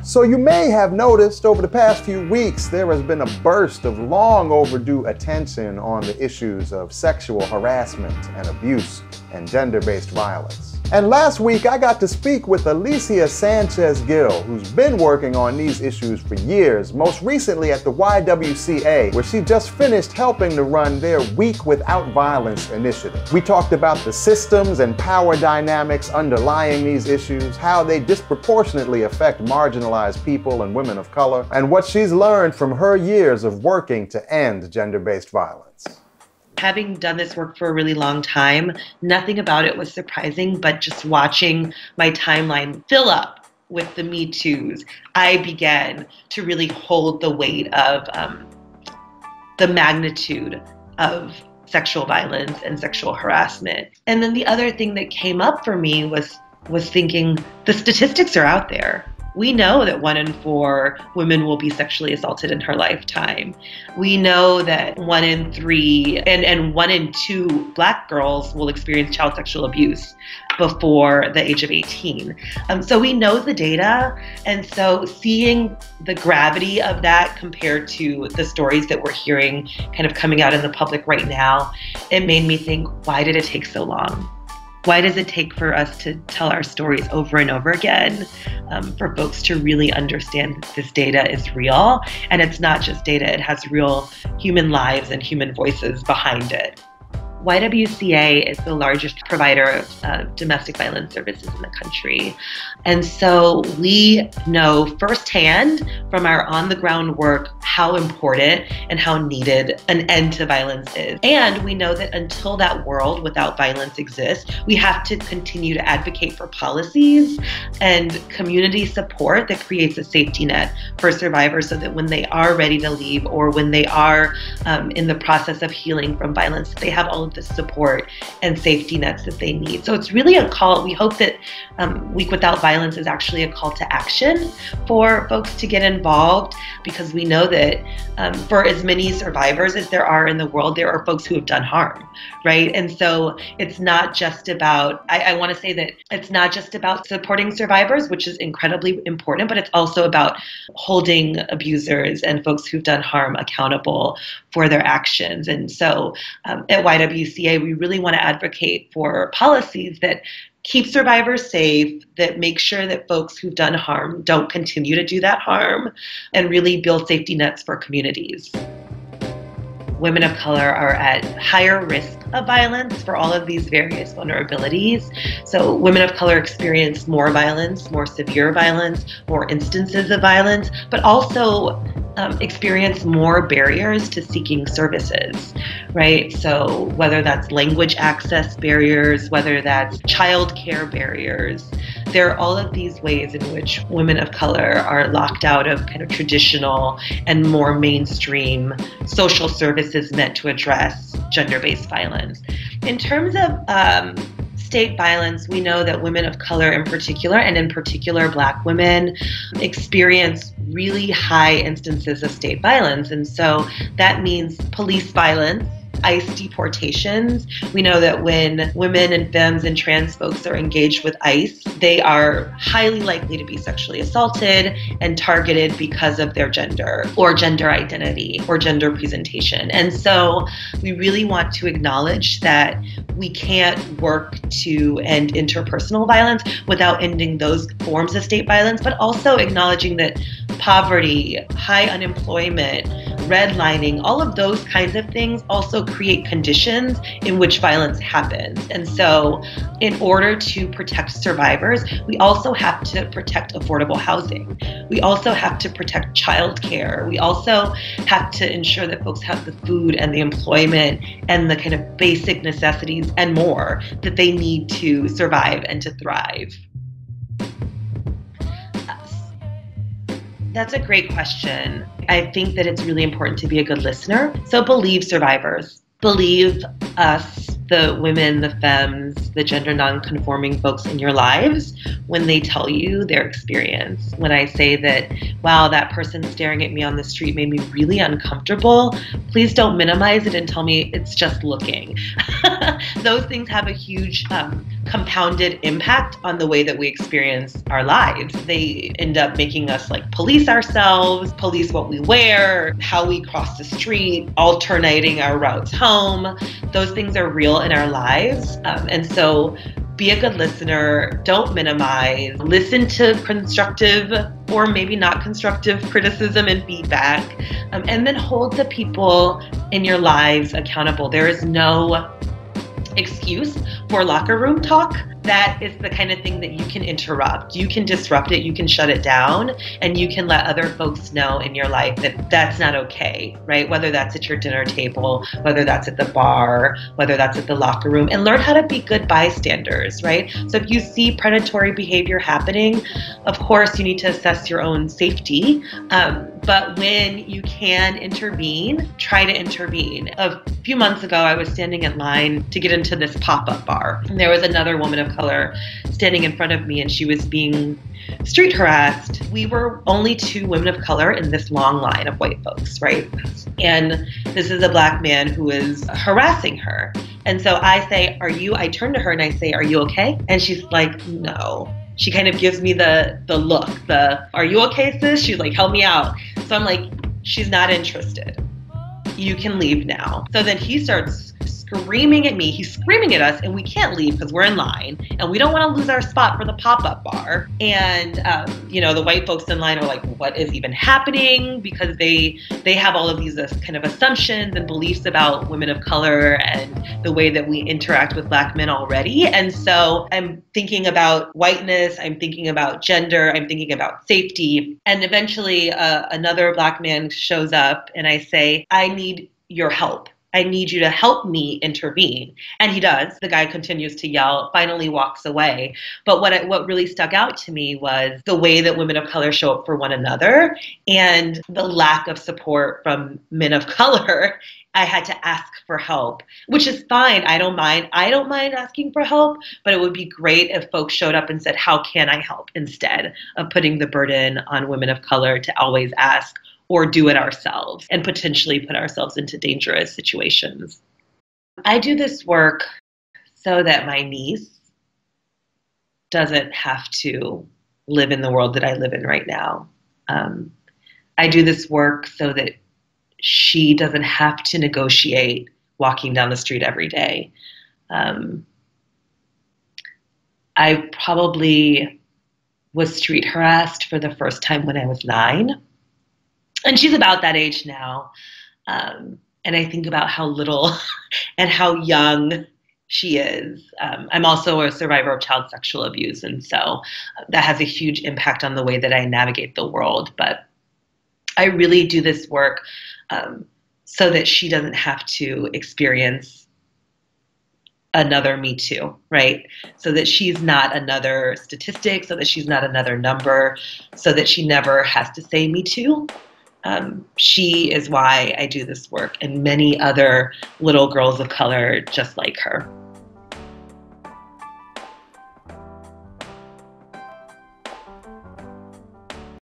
So you may have noticed over the past few weeks there has been a burst of long overdue attention on the issues of sexual harassment and abuse and gender-based violence. And last week I got to speak with Alicia Sanchez-Gill, who's been working on these issues for years, most recently at the YWCA, where she just finished helping to run their Week Without Violence initiative. We talked about the systems and power dynamics underlying these issues, how they disproportionately affect marginalized people and women of color, and what she's learned from her years of working to end gender-based violence. Having done this work for a really long time, nothing about it was surprising, but just watching my timeline fill up with the Me Too's, I began to really hold the weight of the magnitude of sexual violence and sexual harassment. And then the other thing that came up for me was thinking, the statistics are out there. We know that 1 in 4 women will be sexually assaulted in her lifetime. We know that 1 in 3 and 1 in 2 Black girls will experience child sexual abuse before the age of 18. So we know the data, and so seeing the gravity of that compared to the stories that we're hearing kind of coming out in the public right now, it made me think, why did it take so long? Why does it take for us to tell our stories over and over again, for folks to really understand that this data is real? And it's not just data, it has real human lives and human voices behind it. YWCA is the largest provider of domestic violence services in the country. And so we know firsthand from our on-the-ground work how important and how needed an end to violence is. And we know that until that world without violence exists, we have to continue to advocate for policies and community support that creates a safety net for survivors so that when they are ready to leave or when they are in the process of healing from violence, they have all of the support and safety nets that they need. So it's really a call. We hope that Week Without Violence is actually a call to action for folks to get involved, because we know that for as many survivors as there are in the world, there are folks who have done harm, right? And so it's not just about, I want to say that it's not just about supporting survivors, which is incredibly important, but it's also about holding abusers and folks who've done harm accountable for their actions. And so at YWCA, we really want to advocate for policies that keep survivors safe, that make sure that folks who've done harm don't continue to do that harm, and really build safety nets for communities. Women of color are at higher risk of violence for all of these various vulnerabilities. So women of color experience more violence, more severe violence, more instances of violence, but also experience more barriers to seeking services, right? So whether that's language access barriers, whether that's childcare barriers, there are all of these ways in which women of color are locked out of kind of traditional and more mainstream social services meant to address gender-based violence. In terms of state violence, we know that women of color in particular, and in particular Black women, experience really high instances of state violence. And so that means police violence, ICE deportations. We know that when women and femmes and trans folks are engaged with ICE, they are highly likely to be sexually assaulted and targeted because of their gender or gender identity or gender presentation. And so we really want to acknowledge that we can't work to end interpersonal violence without ending those forms of state violence, but also acknowledging that poverty, high unemployment, redlining, all of those kinds of things also create conditions in which violence happens. And so in order to protect survivors, we also have to protect affordable housing. We also have to protect childcare. We also have to ensure that folks have the food and the employment and the kind of basic necessities and more that they need to survive and to thrive. That's a great question. I think that it's really important to be a good listener. So believe survivors. Believe us, the women, the femmes, the gender non-conforming folks in your lives when they tell you their experience. When I say that, wow, that person staring at me on the street made me really uncomfortable, please don't minimize it and tell me it's just looking. Those things have a huge compounded impact on the way that we experience our lives. They end up making us like police ourselves, police what we wear, how we cross the street, alternating our routes home. Those things are real in our lives. And so be a good listener. Don't minimize. Listen to constructive or maybe not constructive criticism and feedback. And then hold the people in your lives accountable. There is no excuse for locker room talk. That is the kind of thing that you can interrupt. You can disrupt it, you can shut it down, and you can let other folks know in your life that that's not okay, right? Whether that's at your dinner table, whether that's at the bar, whether that's at the locker room, and learn how to be good bystanders, right? So if you see predatory behavior happening, of course you need to assess your own safety, but when you can intervene, try to intervene. A few months ago, I was standing in line to get into this pop-up bar, and there was another woman of color standing in front of me, and she was being street harassed. We were only two women of color in this long line of white folks, right? And this is a black man who is harassing her. And so I say, I turn to her and I say, are you okay? And she's like, no. She kind of gives me the look, are you okay, sis? She's like, help me out. So I'm like, she's not interested. You can leave now. So then he starts screaming at me. He's screaming at us, and we can't leave because we're in line, and we don't want to lose our spot for the pop-up bar. And the white folks in line are like, what is even happening? Because they have all of these kind of assumptions and beliefs about women of color and the way that we interact with black men already. And so I'm thinking about whiteness, I'm thinking about gender, I'm thinking about safety. And eventually another black man shows up, and I say, I need your help. I need you to help me intervene. And he does. The guy continues to yell, finally walks away. But what really stuck out to me was the way that women of color show up for one another and the lack of support from men of color. I had to ask for help, which is fine. I don't mind asking for help, but it would be great if folks showed up and said, how can I help, instead of putting the burden on women of color to always ask or do it ourselves and potentially put ourselves into dangerous situations. I do this work so that my niece doesn't have to live in the world that I live in right now. I do this work so that she doesn't have to negotiate walking down the street every day. I probably was street harassed for the first time when I was 9. And she's about that age now. And I think about how little and how young she is. I'm also a survivor of child sexual abuse. And so that has a huge impact on the way that I navigate the world. But I really do this work so that she doesn't have to experience another Me Too, right? So that she's not another statistic, so that she's not another number, so that she never has to say Me Too. She is why I do this work, and many other little girls of color just like her.